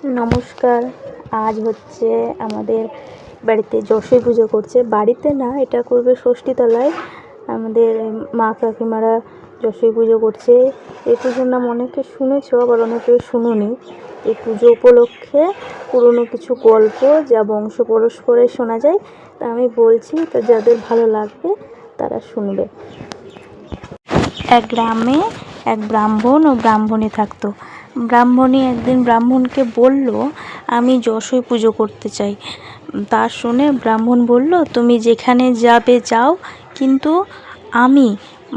নমস্কার। আজ হচ্ছে আমাদের বাড়িতে যশোই পুজো করছে। বাড়িতে না, এটা করবে ষষ্ঠীতলায়। আমাদের মা কাকিমারা যশোই পুজো করছে। এই পুজোর নাম অনেকে শুনেছো, আবার অনেকে শুনোনি। এই পুজো উপলক্ষে পুরনো কিছু গল্প যা বংশ পরস্পরে শোনা যায় তা আমি বলছি, তো যাদের ভালো লাগবে তারা শুনবে। এক গ্রামে এক ব্রাহ্মণ ও ব্রাহ্মণী থাকতো। ব্রাহ্মণী একদিন ব্রাহ্মণকে বলল, আমি যশোই পুজো করতে চাই। তা শুনে ব্রাহ্মণ বলল, তুমি যেখানে যাবে যাও, কিন্তু আমি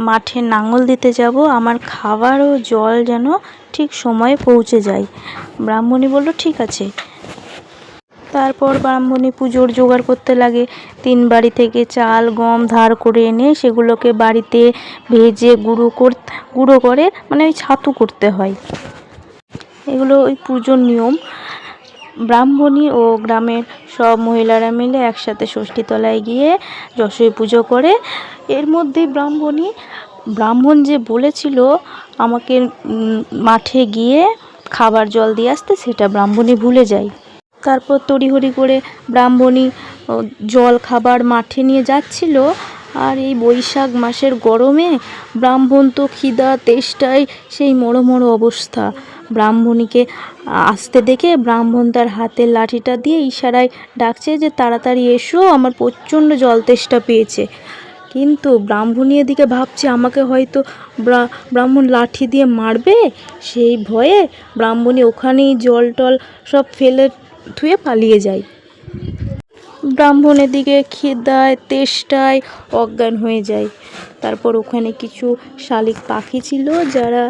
মাঠে লাঙল দিতে যাব, আমার খাবার ও জল যেন ঠিক সময়ে পৌঁছে যায়। ব্রাহ্মণী বলল, ঠিক আছে। তারপর ব্রাহ্মণী পুজোর জোগাড় করতে লাগে। 3 বাড়ি থেকে চাল গম ধার করে এনে সেগুলোকে বাড়িতে ভেজে গুঁড়ো করে মানে ওই ছাতু করতে হয়। এগুলো ওই পুজোর নিয়ম। ব্রাহ্মণী ও গ্রামের সব মহিলারা মিলে একসাথে ষষ্ঠীতলায় গিয়ে যশোই পুজো করে। এর মধ্যেই ব্রাহ্মণ যে বলেছিল আমাকে মাঠে গিয়ে খাবার জল দিয়ে আসতে, সেটা ব্রাহ্মণী ভুলে যায়। তারপর তড়িঘড়ি করে ব্রাহ্মণী জল খাবার মাঠে নিয়ে যাচ্ছিল। আর এই বৈশাখ মাসের গরমে ব্রাহ্মণ তো খিদা তেষ্টায় সেই মড়ো অবস্থা। ব্রাহ্মণীকে আসতে দেখে ব্রাহ্মণ তার হাতের লাঠিটা দিয়ে ইশারায় ডাকছে যে তাড়াতাড়ি এসো, আমার প্রচণ্ড জল তেষ্টা পেয়েছে। কিন্তু ব্রাহ্মণী এদিকে ভাবছে আমাকে হয়তো ব্রাহ্মণ লাঠি দিয়ে মারবে। সেই ভয়ে ব্রাহ্মণী ওখানেই জল টল সব ফেলে ধুয়ে পালিয়ে যায়। ব্রাহ্মণের দিকে খিদায় তেষ্টায় অজ্ঞান হয়ে যায়। তারপর ওখানে কিছু শালিক পাখি ছিল, যারা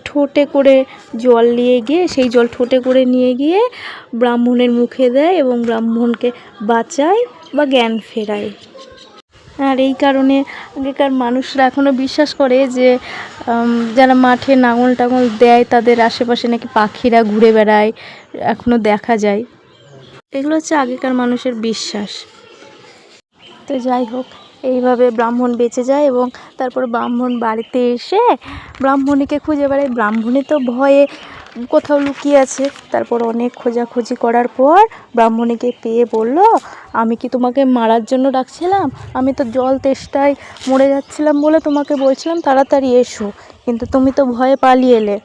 ঠোঁটে করে জল নিয়ে গিয়ে সেই জল ঠোঁটে করে নিয়ে গিয়ে ব্রাহ্মণের মুখে দেয় এবং ব্রাহ্মণকে বাঁচায় বা জ্ঞান ফেরায়। আর এই কারণে আগেকার মানুষরা এখনও বিশ্বাস করে যে যারা মাঠে লাঙল টাঙল দেয় তাদের আশেপাশে নাকি পাখিরা ঘুরে বেড়ায়, এখনও দেখা যায়। এগুলো হচ্ছে আগেকার মানুষের বিশ্বাস। তো যাই হোক, এইভাবে ব্রাহ্মণ বেঁচে যায় এবং তারপর ব্রাহ্মণ বাড়িতে এসে ব্রাহ্মণীকে খুঁজে বেড়ায়। ব্রাহ্মণী তো ভয়ে কোথাও লুকিয়ে আছে। তারপর অনেক খোঁজাখুঁজি করার পর ব্রাহ্মণীকে পেয়ে বলল, আমি কি তোমাকে মারার জন্য ডাকছিলাম? আমি তো জল তেষ্টায় মরে যাচ্ছিলাম বলে তোমাকে বলছিলাম তাড়াতাড়ি এসো, কিন্তু তুমি তো ভয়ে পালিয়ে এলে।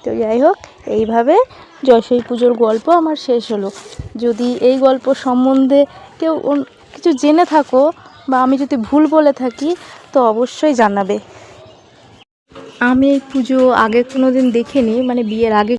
তো যাই হোক, এইভাবে যশোই পুজোর গল্প আমার শেষ হলো। যদি এই গল্প সম্বন্ধে কেউ কিছু জেনে থাকো বা আমি যদি ভুল বলে থাকি তো অবশ্যই জানাবে। আমি এই পুজো আগে কোনো দিন দেখিনি, মানে বিয়ের আগে